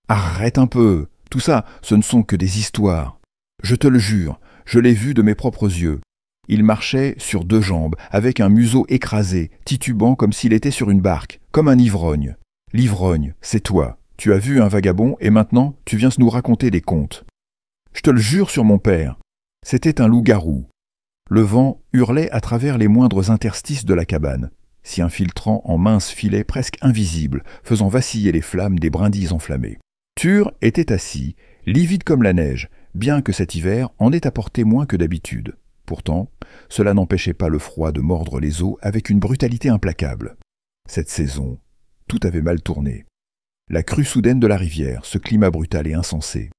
Arrête un peu. Tout ça, ce ne sont que des histoires. Je te le jure, je l'ai vu de mes propres yeux. Il marchait sur deux jambes, avec un museau écrasé, titubant comme s'il était sur une barque, comme un ivrogne. L'ivrogne, c'est toi. Tu as vu un vagabond et maintenant tu viens nous raconter des contes. Je te le jure sur mon père. C'était un loup-garou. Le vent hurlait à travers les moindres interstices de la cabane, s'y infiltrant en minces filets presque invisibles, faisant vaciller les flammes des brindilles enflammées. Tur était assis, livide comme la neige, bien que cet hiver en ait apporté moins que d'habitude. Pourtant, cela n'empêchait pas le froid de mordre les os avec une brutalité implacable. Cette saison, tout avait mal tourné. La crue soudaine de la rivière, ce climat brutal et insensé.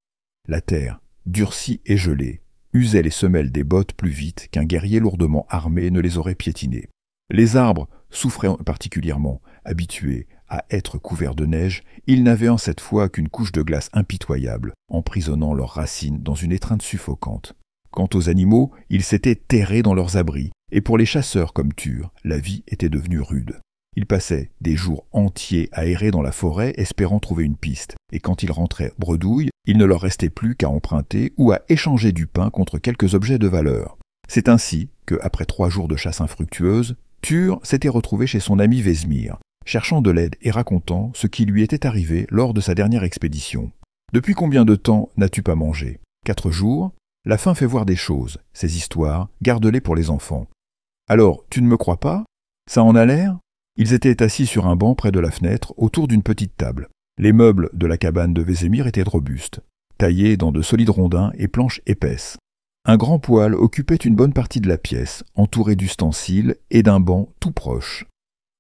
La terre, durcie et gelée, usait les semelles des bottes plus vite qu'un guerrier lourdement armé ne les aurait piétinées. Les arbres souffraient particulièrement, habitués à être couverts de neige, ils n'avaient en cette fois qu'une couche de glace impitoyable, emprisonnant leurs racines dans une étreinte suffocante. Quant aux animaux, ils s'étaient terrés dans leurs abris, et pour les chasseurs comme Tur, la vie était devenue rude. Ils passaient des jours entiers à errer dans la forêt espérant trouver une piste, et quand ils rentraient bredouilles, il ne leur restait plus qu'à emprunter ou à échanger du pain contre quelques objets de valeur. C'est ainsi que, après 3 jours de chasse infructueuse, Tur s'était retrouvé chez son ami Vesmir, cherchant de l'aide et racontant ce qui lui était arrivé lors de sa dernière expédition. « Depuis combien de temps n'as-tu pas mangé ? 4 jours ? La faim fait voir des choses, ces histoires, garde-les pour les enfants. Alors, tu ne me crois pas ? Ça en a l'air ? » Ils étaient assis sur un banc près de la fenêtre, autour d'une petite table. Les meubles de la cabane de Vesemir étaient robustes, taillés dans de solides rondins et planches épaisses. Un grand poêle occupait une bonne partie de la pièce, entouré d'ustensiles et d'un banc tout proche.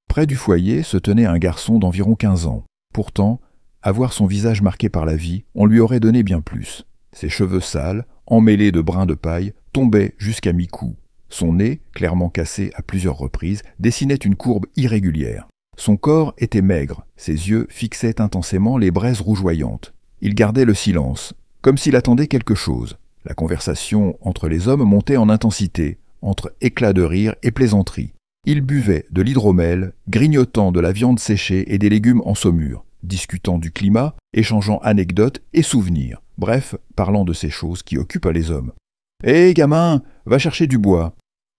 Près du foyer se tenait un garçon d'environ 15 ans. Pourtant, à voir son visage marqué par la vie, on lui aurait donné bien plus. Ses cheveux sales, emmêlés de brins de paille, tombaient jusqu'à mi-cou. Son nez, clairement cassé à plusieurs reprises, dessinait une courbe irrégulière. Son corps était maigre, ses yeux fixaient intensément les braises rougeoyantes. Il gardait le silence, comme s'il attendait quelque chose. La conversation entre les hommes montait en intensité, entre éclats de rire et plaisanteries. Il buvait de l'hydromel, grignotant de la viande séchée et des légumes en saumure, discutant du climat, échangeant anecdotes et souvenirs, bref, parlant de ces choses qui occupent les hommes. « Hé, gamin, va chercher du bois !»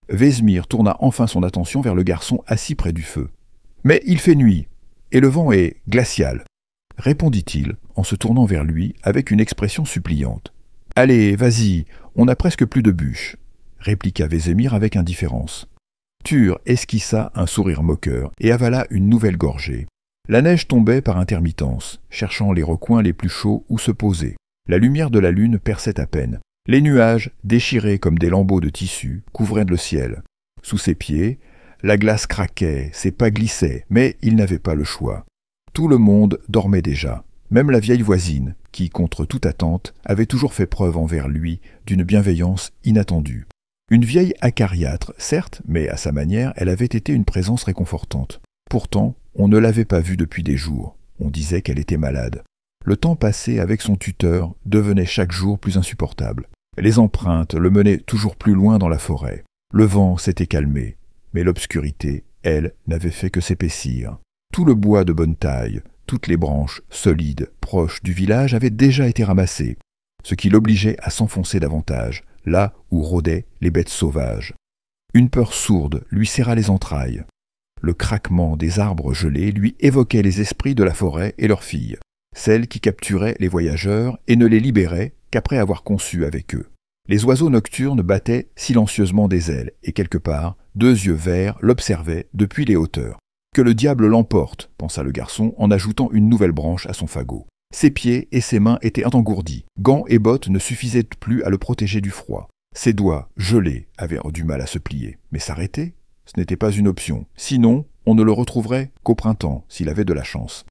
Vesmir tourna enfin son attention vers le garçon assis près du feu. « Mais il fait nuit, et le vent est glacial, » répondit-il en se tournant vers lui avec une expression suppliante. « Allez, vas-y, on n'a presque plus de bûches, » répliqua Vesemir avec indifférence. Tur esquissa un sourire moqueur et avala une nouvelle gorgée. La neige tombait par intermittence, cherchant les recoins les plus chauds où se poser. La lumière de la lune perçait à peine. Les nuages, déchirés comme des lambeaux de tissu, couvraient le ciel. Sous ses pieds, la glace craquait, ses pas glissaient, mais il n'avait pas le choix. Tout le monde dormait déjà, même la vieille voisine, qui, contre toute attente, avait toujours fait preuve envers lui d'une bienveillance inattendue. Une vieille acariâtre, certes, mais à sa manière, elle avait été une présence réconfortante. Pourtant, on ne l'avait pas vue depuis des jours. On disait qu'elle était malade. Le temps passé avec son tuteur devenait chaque jour plus insupportable. Les empreintes le menaient toujours plus loin dans la forêt. Le vent s'était calmé, mais l'obscurité, elle, n'avait fait que s'épaissir. Tout le bois de bonne taille, toutes les branches solides, proches du village, avaient déjà été ramassées, ce qui l'obligeait à s'enfoncer davantage, là où rôdaient les bêtes sauvages. Une peur sourde lui serra les entrailles. Le craquement des arbres gelés lui évoquait les esprits de la forêt et leurs filles, celles qui capturaient les voyageurs et ne les libéraient qu'après avoir conçu avec eux. Les oiseaux nocturnes battaient silencieusement des ailes, et quelque part, 2 yeux verts l'observaient depuis les hauteurs. « Que le diable l'emporte !» pensa le garçon en ajoutant une nouvelle branche à son fagot. Ses pieds et ses mains étaient engourdis. Gants et bottes ne suffisaient plus à le protéger du froid. Ses doigts, gelés, avaient du mal à se plier. Mais s'arrêter ? Ce n'était pas une option. Sinon, on ne le retrouverait qu'au printemps, s'il avait de la chance.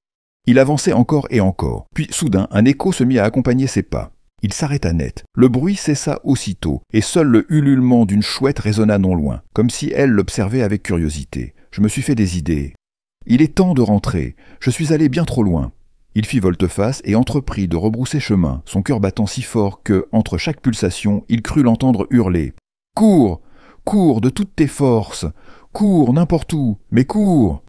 Il avançait encore et encore. Puis, soudain, un écho se mit à accompagner ses pas. Il s'arrêta net. Le bruit cessa aussitôt, et seul le ululement d'une chouette résonna non loin, comme si elle l'observait avec curiosité. Je me suis fait des idées. Il est temps de rentrer. Je suis allé bien trop loin. Il fit volte-face et entreprit de rebrousser chemin, son cœur battant si fort que, entre chaque pulsation, il crut l'entendre hurler. « Cours ! Cours de toutes tes forces ! Cours n'importe où, mais cours !»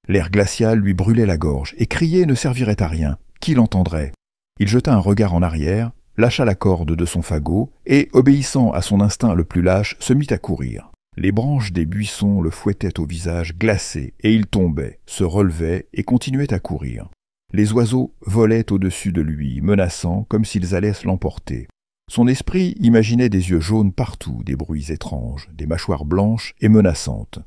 L'air glacial lui brûlait la gorge, et crier ne servirait à rien. Qui l'entendrait ? Il jeta un regard en arrière, lâcha la corde de son fagot, et, obéissant à son instinct le plus lâche, se mit à courir. Les branches des buissons le fouettaient au visage glacé, et il tombait, se relevait et continuait à courir. Les oiseaux volaient au-dessus de lui, menaçants comme s'ils allaient l'emporter. Son esprit imaginait des yeux jaunes partout, des bruits étranges, des mâchoires blanches et menaçantes.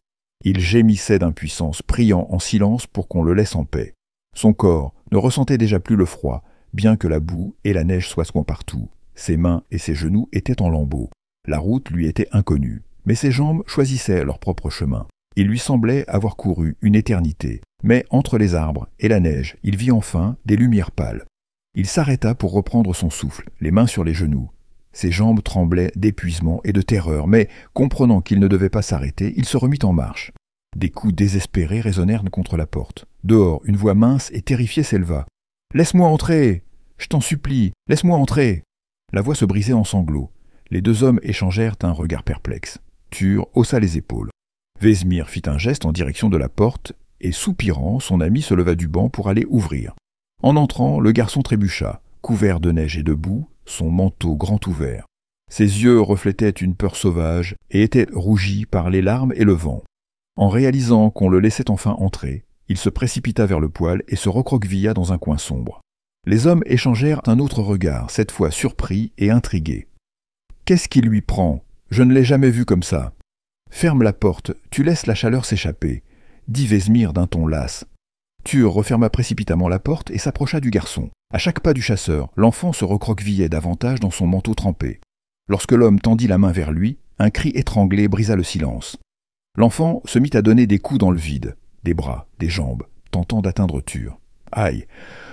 Il gémissait d'impuissance, priant en silence pour qu'on le laisse en paix. Son corps ne ressentait déjà plus le froid, bien que la boue et la neige soient partout. Ses mains et ses genoux étaient en lambeaux. La route lui était inconnue, mais ses jambes choisissaient leur propre chemin. Il lui semblait avoir couru une éternité, mais entre les arbres et la neige, il vit enfin des lumières pâles. Il s'arrêta pour reprendre son souffle, les mains sur les genoux. Ses jambes tremblaient d'épuisement et de terreur, mais, comprenant qu'il ne devait pas s'arrêter, il se remit en marche. Des coups désespérés résonnèrent contre la porte. Dehors, une voix mince et terrifiée s'éleva. « Laisse-moi entrer! Je t'en supplie, laisse-moi entrer !» La voix se brisait en sanglots. Les deux hommes échangèrent un regard perplexe. Tur haussa les épaules. Vesmir fit un geste en direction de la porte, et soupirant, son ami se leva du banc pour aller ouvrir. En entrant, le garçon trébucha, couvert de neige et de boue, son manteau grand ouvert. Ses yeux reflétaient une peur sauvage et étaient rougis par les larmes et le vent. En réalisant qu'on le laissait enfin entrer, il se précipita vers le poêle et se recroquevilla dans un coin sombre. Les hommes échangèrent un autre regard, cette fois surpris et intrigués. « Qu'est-ce qui lui prend? Je ne l'ai jamais vu comme ça. »« Ferme la porte, tu laisses la chaleur s'échapper, » dit Vesmir d'un ton las. Tur referma précipitamment la porte et s'approcha du garçon. À chaque pas du chasseur, l'enfant se recroquevillait davantage dans son manteau trempé. Lorsque l'homme tendit la main vers lui, un cri étranglé brisa le silence. L'enfant se mit à donner des coups dans le vide, des bras, des jambes, tentant d'atteindre Tur. « Aïe,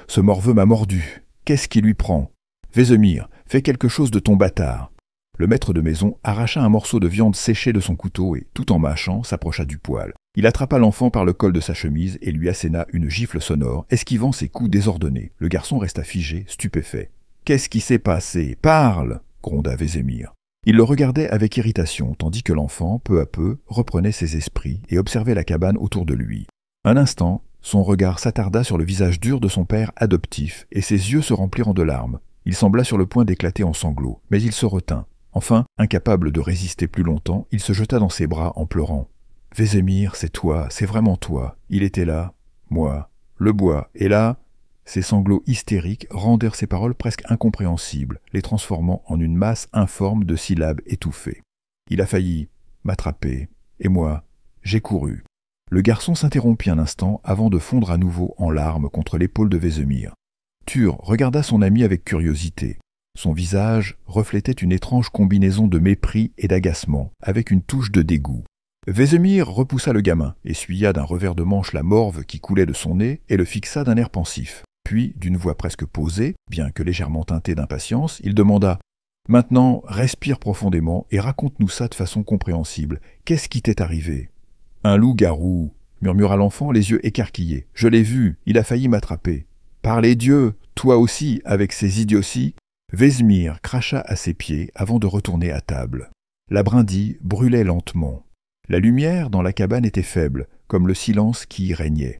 ce morveux m'a mordu. Qu'est-ce qui lui prend? Vesemir, fais quelque chose de ton bâtard. » Le maître de maison arracha un morceau de viande séchée de son couteau et, tout en mâchant, s'approcha du poêle. Il attrapa l'enfant par le col de sa chemise et lui asséna une gifle sonore, esquivant ses coups désordonnés. Le garçon resta figé, stupéfait. « Qu'est-ce qui s'est passé? Parle !» gronda Vesemir. Il le regardait avec irritation, tandis que l'enfant, peu à peu, reprenait ses esprits et observait la cabane autour de lui. Un instant, son regard s'attarda sur le visage dur de son père adoptif, et ses yeux se remplirent de larmes. Il sembla sur le point d'éclater en sanglots, mais il se retint. Enfin, incapable de résister plus longtemps, il se jeta dans ses bras en pleurant. « Vesemir, c'est toi, c'est vraiment toi. Il était là, moi, le bois, et là... » Ses sanglots hystériques rendirent ses paroles presque incompréhensibles, les transformant en une masse informe de syllabes étouffées. Il a failli m'attraper, et moi, j'ai couru. Le garçon s'interrompit un instant avant de fondre à nouveau en larmes contre l'épaule de Vesemir. Tur regarda son ami avec curiosité. Son visage reflétait une étrange combinaison de mépris et d'agacement, avec une touche de dégoût. Vesemir repoussa le gamin, essuya d'un revers de manche la morve qui coulait de son nez et le fixa d'un air pensif. Puis, d'une voix presque posée, bien que légèrement teintée d'impatience, il demanda « Maintenant, respire profondément et raconte-nous ça de façon compréhensible. Qu'est-ce qui t'est arrivé ?»« Un loup-garou, » murmura l'enfant, les yeux écarquillés. « Je l'ai vu, il a failli m'attraper. »« Par les dieux, toi aussi, avec ces idioties !» Vesmir cracha à ses pieds avant de retourner à table. La brindille brûlait lentement. La lumière dans la cabane était faible, comme le silence qui y régnait.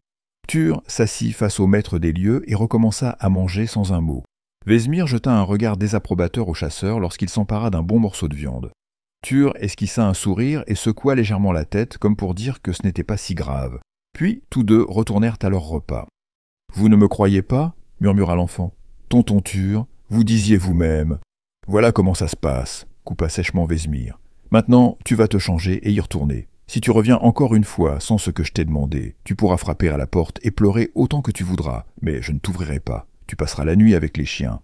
Tur s'assit face au maître des lieux et recommença à manger sans un mot. Vesmir jeta un regard désapprobateur au chasseur lorsqu'il s'empara d'un bon morceau de viande. Tur esquissa un sourire et secoua légèrement la tête comme pour dire que ce n'était pas si grave. Puis tous deux retournèrent à leur repas. « Vous ne me croyez pas ?» murmura l'enfant. « Tonton Tur, vous disiez vous-même. »« Voilà comment ça se passe, » coupa sèchement Vesmir. « Maintenant, tu vas te changer et y retourner. Si tu reviens encore une fois sans ce que je t'ai demandé, tu pourras frapper à la porte et pleurer autant que tu voudras, mais je ne t'ouvrirai pas. Tu passeras la nuit avec les chiens. »«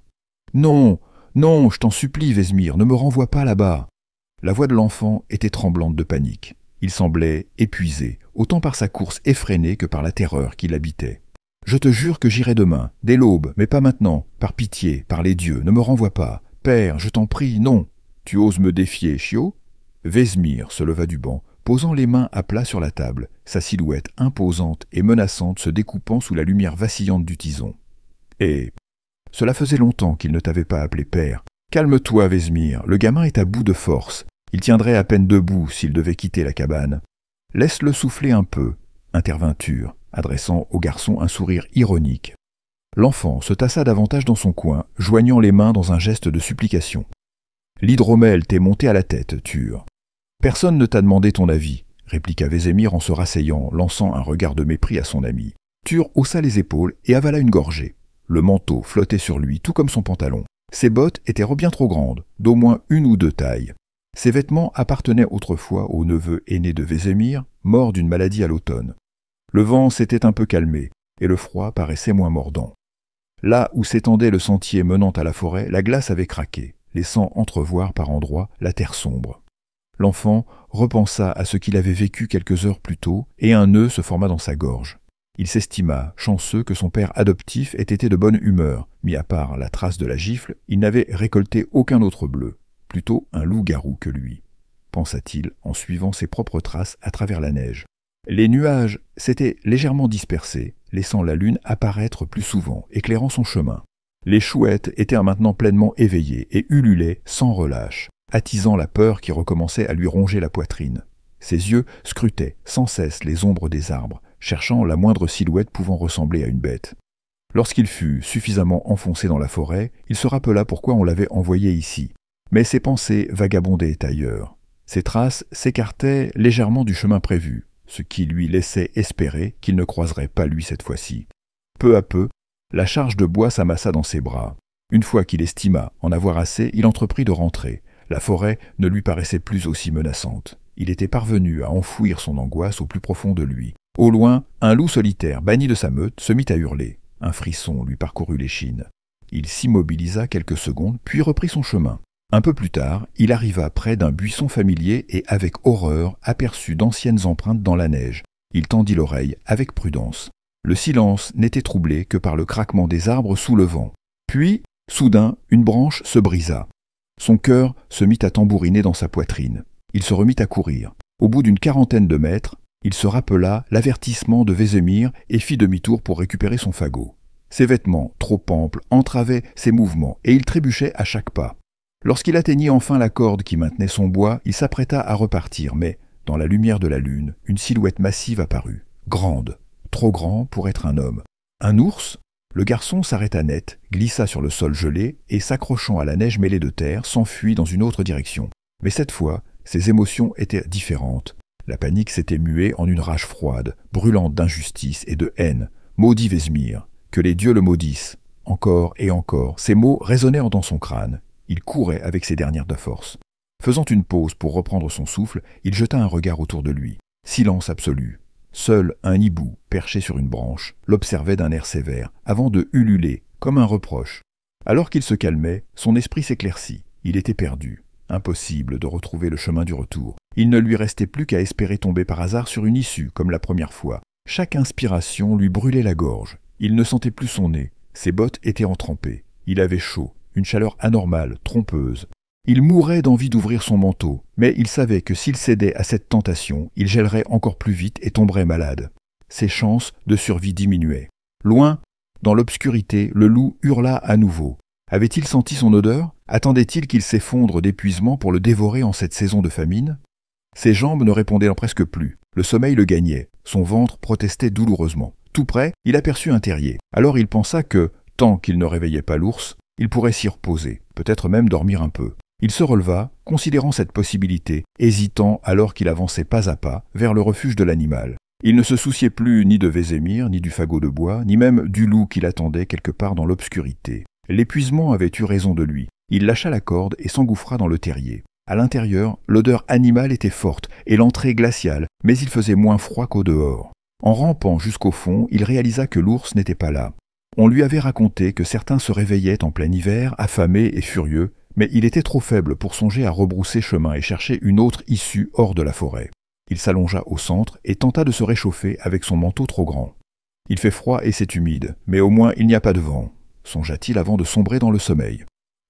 Non, non, je t'en supplie, Vesmir, ne me renvoie pas là-bas. » La voix de l'enfant était tremblante de panique. Il semblait épuisé, autant par sa course effrénée que par la terreur qui l'habitait. « Je te jure que j'irai demain, dès l'aube, mais pas maintenant. Par pitié, par les dieux, ne me renvoie pas. Père, je t'en prie, non. Tu oses me défier, chiot ?» Vesmir se leva du banc, posant les mains à plat sur la table, sa silhouette imposante et menaçante se découpant sous la lumière vacillante du tison. « Et cela faisait longtemps qu'il ne t'avait pas appelé père. Calme-toi, Vesmir, le gamin est à bout de force. Il tiendrait à peine debout s'il devait quitter la cabane. Laisse-le souffler un peu, » intervint Tur, adressant au garçon un sourire ironique. L'enfant se tassa davantage dans son coin, joignant les mains dans un geste de supplication. « L'hydromel t'est monté à la tête, Ture. »« Personne ne t'a demandé ton avis, » répliqua Vézémir en se rasseyant, lançant un regard de mépris à son ami. Ture haussa les épaules et avala une gorgée. Le manteau flottait sur lui, tout comme son pantalon. Ses bottes étaient bien trop grandes, d'au moins 1 ou 2 tailles. Ses vêtements appartenaient autrefois au neveu aîné de Vézémir, mort d'une maladie à l'automne. Le vent s'était un peu calmé, et le froid paraissait moins mordant. Là où s'étendait le sentier menant à la forêt, la glace avait craqué, laissant entrevoir par endroits la terre sombre. L'enfant repensa à ce qu'il avait vécu quelques heures plus tôt, et un nœud se forma dans sa gorge. Il s'estima chanceux que son père adoptif ait été de bonne humeur, mis à part la trace de la gifle, il n'avait récolté aucun autre bleu, plutôt un loup-garou que lui, pensa-t-il en suivant ses propres traces à travers la neige. Les nuages s'étaient légèrement dispersés, laissant la lune apparaître plus souvent, éclairant son chemin. Les chouettes étaient maintenant pleinement éveillées et ululaient sans relâche, attisant la peur qui recommençait à lui ronger la poitrine. Ses yeux scrutaient sans cesse les ombres des arbres, cherchant la moindre silhouette pouvant ressembler à une bête. Lorsqu'il fut suffisamment enfoncé dans la forêt, il se rappela pourquoi on l'avait envoyé ici. Mais ses pensées vagabondaient ailleurs. Ses traces s'écartaient légèrement du chemin prévu, ce qui lui laissait espérer qu'il ne croiserait pas lui cette fois-ci. Peu à peu, la charge de bois s'amassa dans ses bras. Une fois qu'il estima en avoir assez, il entreprit de rentrer. La forêt ne lui paraissait plus aussi menaçante. Il était parvenu à enfouir son angoisse au plus profond de lui. Au loin, un loup solitaire, banni de sa meute, se mit à hurler. Un frisson lui parcourut l'échine. Il s'immobilisa quelques secondes, puis reprit son chemin. Un peu plus tard, il arriva près d'un buisson familier et, avec horreur, aperçut d'anciennes empreintes dans la neige. Il tendit l'oreille avec prudence. Le silence n'était troublé que par le craquement des arbres sous le vent. Puis, soudain, une branche se brisa. Son cœur se mit à tambouriner dans sa poitrine. Il se remit à courir. Au bout d'une 40aine de mètres, il se rappela l'avertissement de Vézémir et fit demi-tour pour récupérer son fagot. Ses vêtements, trop amples, entravaient ses mouvements, et il trébuchait à chaque pas. Lorsqu'il atteignit enfin la corde qui maintenait son bois, il s'apprêta à repartir, mais, dans la lumière de la lune, une silhouette massive apparut, grande, trop grand pour être un homme. Un ours? Le garçon s'arrêta net, glissa sur le sol gelé, et s'accrochant à la neige mêlée de terre, s'enfuit dans une autre direction. Mais cette fois, ses émotions étaient différentes. La panique s'était muée en une rage froide, brûlante d'injustice et de haine. Maudit Vézémir, que les dieux le maudissent. Encore et encore, ces mots résonnèrent dans son crâne. Il courait avec ses dernières de force. Faisant une pause pour reprendre son souffle, il jeta un regard autour de lui. Silence absolu. Seul un hibou, perché sur une branche, l'observait d'un air sévère, avant de ululer, comme un reproche. Alors qu'il se calmait, son esprit s'éclaircit. Il était perdu. Impossible de retrouver le chemin du retour. Il ne lui restait plus qu'à espérer tomber par hasard sur une issue, comme la première fois. Chaque inspiration lui brûlait la gorge. Il ne sentait plus son nez. Ses bottes étaient entrempées. Il avait chaud, une chaleur anormale, trompeuse. Il mourait d'envie d'ouvrir son manteau, mais il savait que s'il cédait à cette tentation, il gèlerait encore plus vite et tomberait malade. Ses chances de survie diminuaient. Loin, dans l'obscurité, le loup hurla à nouveau. Avait-il senti son odeur? Attendait-il qu'il s'effondre d'épuisement pour le dévorer en cette saison de famine? Ses jambes ne répondaient presque plus. Le sommeil le gagnait. Son ventre protestait douloureusement. Tout près, il aperçut un terrier. Alors il pensa que, tant qu'il ne réveillait pas l'ours, il pourrait s'y reposer, peut-être même dormir un peu. Il se releva, considérant cette possibilité, hésitant alors qu'il avançait pas à pas vers le refuge de l'animal. Il ne se souciait plus ni de Vézémir, ni du fagot de bois, ni même du loup qui l'attendait quelque part dans l'obscurité. L'épuisement avait eu raison de lui. Il lâcha la corde et s'engouffra dans le terrier. À l'intérieur, l'odeur animale était forte et l'entrée glaciale, mais il faisait moins froid qu'au dehors. En rampant jusqu'au fond, il réalisa que l'ours n'était pas là. On lui avait raconté que certains se réveillaient en plein hiver, affamés et furieux, mais il était trop faible pour songer à rebrousser chemin et chercher une autre issue hors de la forêt. Il s'allongea au centre et tenta de se réchauffer avec son manteau trop grand. Il fait froid et c'est humide, mais au moins il n'y a pas de vent, songea-t-il avant de sombrer dans le sommeil.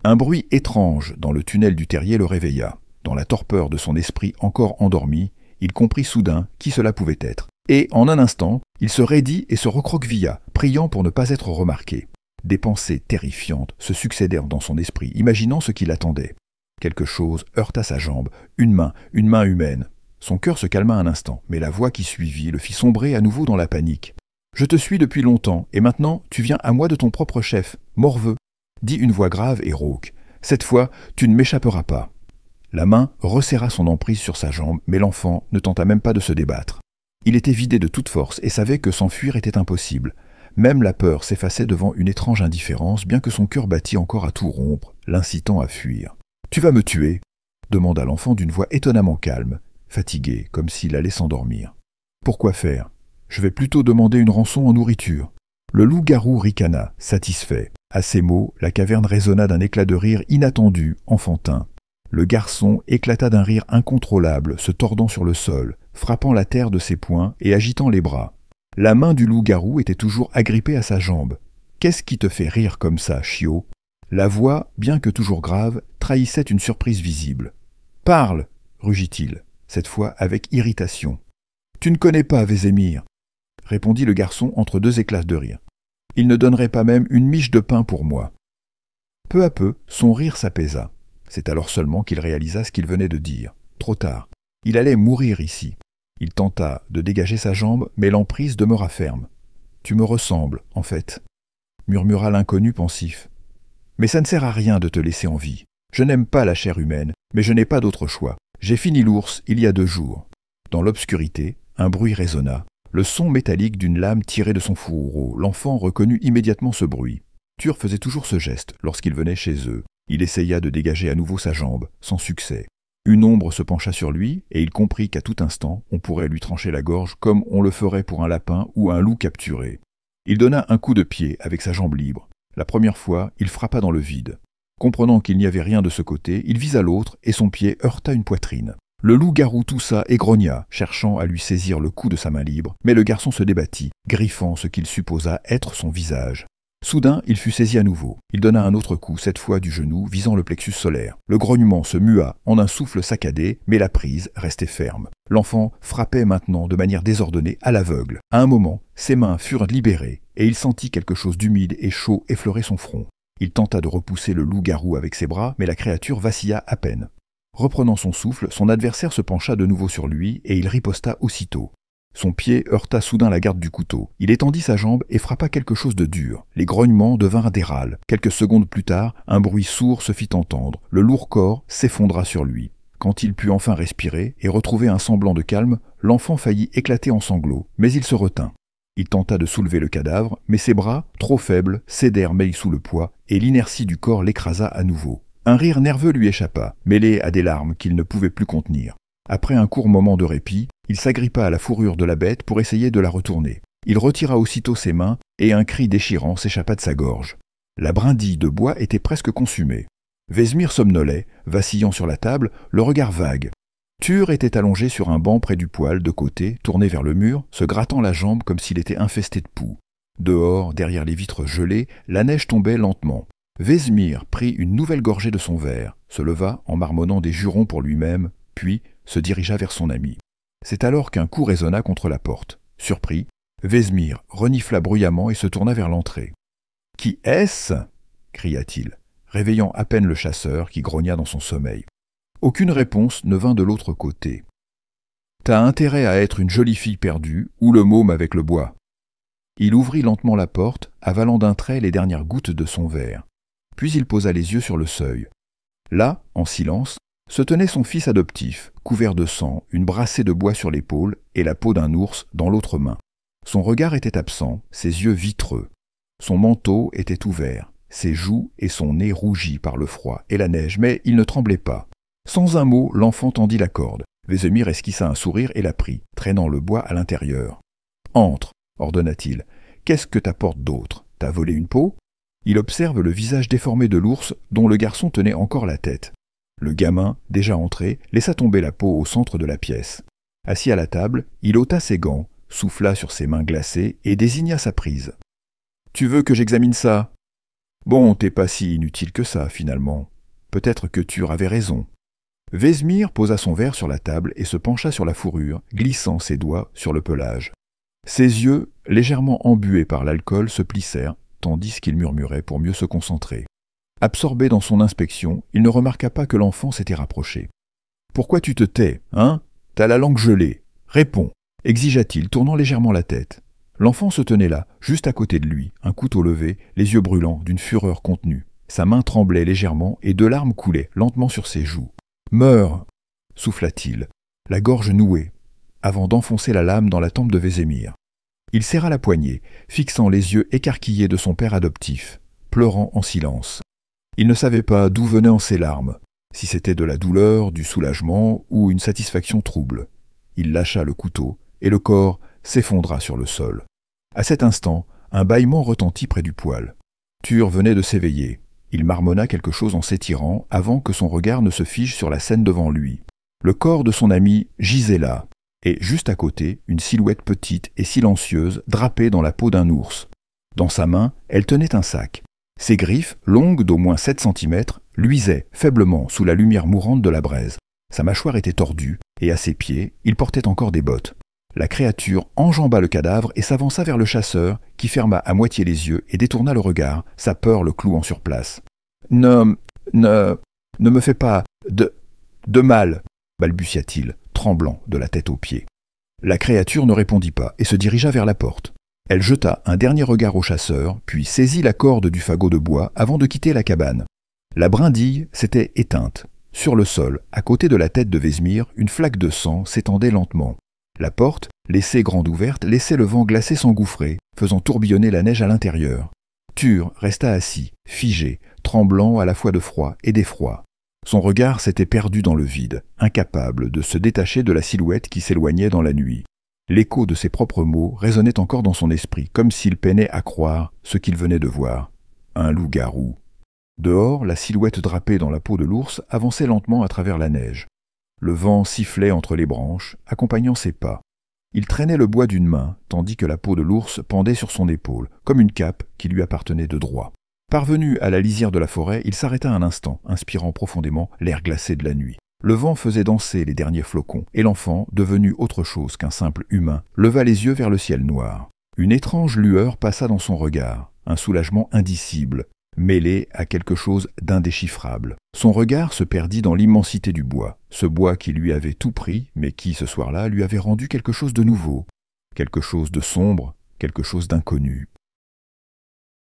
Un bruit étrange dans le tunnel du terrier le réveilla. Dans la torpeur de son esprit encore endormi, il comprit soudain qui cela pouvait être. Et, en un instant, il se raidit et se recroquevilla, priant pour ne pas être remarqué. Des pensées terrifiantes se succédèrent dans son esprit, imaginant ce qui l'attendait. Quelque chose heurta sa jambe, une main humaine. Son cœur se calma un instant, mais la voix qui suivit le fit sombrer à nouveau dans la panique. Je te suis depuis longtemps, et maintenant tu viens à moi de ton propre chef, morveux, dit une voix grave et rauque. Cette fois, tu ne m'échapperas pas. La main resserra son emprise sur sa jambe, mais l'enfant ne tenta même pas de se débattre. Il était vidé de toute force et savait que s'enfuir était impossible. Même la peur s'effaçait devant une étrange indifférence, bien que son cœur battît encore à tout rompre, l'incitant à fuir. « Tu vas me tuer ?» demanda l'enfant d'une voix étonnamment calme, fatigué, comme s'il allait s'endormir. « Pourquoi faire ? Je vais plutôt demander une rançon en nourriture. » Le loup-garou ricana, satisfait. À ces mots, la caverne résonna d'un éclat de rire inattendu, enfantin. Le garçon éclata d'un rire incontrôlable, se tordant sur le sol, frappant la terre de ses poings et agitant les bras. La main du loup-garou était toujours agrippée à sa jambe. « Qu'est-ce qui te fait rire comme ça, chiot ?» La voix, bien que toujours grave, trahissait une surprise visible. « Parle !» rugit-il, cette fois avec irritation. « Tu ne connais pas Vézémir !» répondit le garçon entre deux éclats de rire. « Il ne donnerait pas même une miche de pain pour moi. » Peu à peu, son rire s'apaisa. C'est alors seulement qu'il réalisa ce qu'il venait de dire. Trop tard. Il allait mourir ici. Il tenta de dégager sa jambe, mais l'emprise demeura ferme. « Tu me ressembles, en fait, » murmura l'inconnu pensif. « Mais ça ne sert à rien de te laisser en vie. Je n'aime pas la chair humaine, mais je n'ai pas d'autre choix. J'ai fini l'ours il y a 2 jours. » Dans l'obscurité, un bruit résonna. Le son métallique d'une lame tirée de son fourreau. L'enfant reconnut immédiatement ce bruit. Tur faisait toujours ce geste lorsqu'il venait chez eux. Il essaya de dégager à nouveau sa jambe, sans succès. Une ombre se pencha sur lui, et il comprit qu'à tout instant, on pourrait lui trancher la gorge comme on le ferait pour un lapin ou un loup capturé. Il donna un coup de pied avec sa jambe libre. La première fois, il frappa dans le vide. Comprenant qu'il n'y avait rien de ce côté, il visa l'autre, et son pied heurta une poitrine. Le loup-garou toussa et grogna, cherchant à lui saisir le cou de sa main libre, mais le garçon se débattit, griffant ce qu'il supposa être son visage. Soudain, il fut saisi à nouveau. Il donna un autre coup, cette fois du genou, visant le plexus solaire. Le grognement se mua en un souffle saccadé, mais la prise restait ferme. L'enfant frappait maintenant de manière désordonnée à l'aveugle. À un moment, ses mains furent libérées, et il sentit quelque chose d'humide et chaud effleurer son front. Il tenta de repousser le loup-garou avec ses bras, mais la créature vacilla à peine. Reprenant son souffle, son adversaire se pencha de nouveau sur lui, et il riposta aussitôt. Son pied heurta soudain la garde du couteau. Il étendit sa jambe et frappa quelque chose de dur. Les grognements devinrent des râles. Quelques secondes plus tard, un bruit sourd se fit entendre. Le lourd corps s'effondra sur lui. Quand il put enfin respirer et retrouver un semblant de calme, l'enfant faillit éclater en sanglots, mais il se retint. Il tenta de soulever le cadavre, mais ses bras, trop faibles, cédèrent mêlés sous le poids, et l'inertie du corps l'écrasa à nouveau. Un rire nerveux lui échappa, mêlé à des larmes qu'il ne pouvait plus contenir. Après un court moment de répit, il s'agrippa à la fourrure de la bête pour essayer de la retourner. Il retira aussitôt ses mains, et un cri déchirant s'échappa de sa gorge. La brindille de bois était presque consumée. Vézémir somnolait, vacillant sur la table, le regard vague. Tur était allongé sur un banc près du poêle, de côté, tourné vers le mur, se grattant la jambe comme s'il était infesté de poux. Dehors, derrière les vitres gelées, la neige tombait lentement. Vézémir prit une nouvelle gorgée de son verre, se leva en marmonnant des jurons pour lui-même, puis se dirigea vers son ami. C'est alors qu'un coup résonna contre la porte. Surpris, Vézémir renifla bruyamment et se tourna vers l'entrée. « Qui est-ce » cria-t-il, réveillant à peine le chasseur qui grogna dans son sommeil. Aucune réponse ne vint de l'autre côté. « T'as intérêt à être une jolie fille perdue, ou le môme avec le bois. » Il ouvrit lentement la porte, avalant d'un trait les dernières gouttes de son verre. Puis il posa les yeux sur le seuil. Là, en silence, se tenait son fils adoptif, couvert de sang, une brassée de bois sur l'épaule et la peau d'un ours dans l'autre main. Son regard était absent, ses yeux vitreux. Son manteau était ouvert, ses joues et son nez rougis par le froid et la neige, mais il ne tremblait pas. Sans un mot, l'enfant tendit la corde. Vézémir esquissa un sourire et la prit, traînant le bois à l'intérieur. « Entre » ordonna-t-il. « Qu'est-ce que t'apporte d'autre? T'as volé une peau ?» Il observe le visage déformé de l'ours dont le garçon tenait encore la tête. Le gamin, déjà entré, laissa tomber la peau au centre de la pièce. Assis à la table, il ôta ses gants, souffla sur ses mains glacées et désigna sa prise. « Tu veux que j'examine ça ? Bon, t'es pas si inutile que ça, finalement. Peut-être que Tur avait raison. » Vézémir posa son verre sur la table et se pencha sur la fourrure, glissant ses doigts sur le pelage. Ses yeux, légèrement embués par l'alcool, se plissèrent, tandis qu'il murmurait pour mieux se concentrer. Absorbé dans son inspection, il ne remarqua pas que l'enfant s'était rapproché. « Pourquoi tu te tais, hein? T'as la langue gelée. Réponds » exigea-t-il, tournant légèrement la tête. L'enfant se tenait là, juste à côté de lui, un couteau levé, les yeux brûlants, d'une fureur contenue. Sa main tremblait légèrement et 2 larmes coulaient lentement sur ses joues. « Meurs !» souffla-t-il, la gorge nouée, avant d'enfoncer la lame dans la tempe de Vézémir. Il serra la poignée, fixant les yeux écarquillés de son père adoptif, pleurant en silence. Il ne savait pas d'où venaient ces larmes, si c'était de la douleur, du soulagement ou une satisfaction trouble. Il lâcha le couteau, et le corps s'effondra sur le sol. À cet instant, un bâillement retentit près du poêle. Tur venait de s'éveiller. Il marmonna quelque chose en s'étirant avant que son regard ne se fige sur la scène devant lui. Le corps de son ami gisait là, et juste à côté, une silhouette petite et silencieuse drapée dans la peau d'un ours. Dans sa main, elle tenait un sac. Ses griffes, longues d'au moins 7 centimètres, luisaient faiblement sous la lumière mourante de la braise. Sa mâchoire était tordue, et à ses pieds, il portait encore des bottes. La créature enjamba le cadavre et s'avança vers le chasseur, qui ferma à moitié les yeux et détourna le regard, sa peur le clouant sur place. « Ne me fais pas de mal !» balbutia-t-il, tremblant de la tête aux pieds. La créature ne répondit pas et se dirigea vers la porte. Elle jeta un dernier regard au chasseur, puis saisit la corde du fagot de bois avant de quitter la cabane. La brindille s'était éteinte. Sur le sol, à côté de la tête de Vézémir, une flaque de sang s'étendait lentement. La porte, laissée grande ouverte, laissait le vent glacé s'engouffrer, faisant tourbillonner la neige à l'intérieur. Tur resta assis, figé, tremblant à la fois de froid et d'effroi. Son regard s'était perdu dans le vide, incapable de se détacher de la silhouette qui s'éloignait dans la nuit. L'écho de ses propres mots résonnait encore dans son esprit, comme s'il peinait à croire ce qu'il venait de voir. Un loup-garou. Dehors, la silhouette drapée dans la peau de l'ours avançait lentement à travers la neige. Le vent sifflait entre les branches, accompagnant ses pas. Il traînait le bois d'une main, tandis que la peau de l'ours pendait sur son épaule, comme une cape qui lui appartenait de droit. Parvenu à la lisière de la forêt, il s'arrêta un instant, inspirant profondément l'air glacé de la nuit. Le vent faisait danser les derniers flocons, et l'enfant, devenu autre chose qu'un simple humain, leva les yeux vers le ciel noir. Une étrange lueur passa dans son regard, un soulagement indicible, mêlé à quelque chose d'indéchiffrable. Son regard se perdit dans l'immensité du bois, ce bois qui lui avait tout pris, mais qui, ce soir-là, lui avait rendu quelque chose de nouveau, quelque chose de sombre, quelque chose d'inconnu.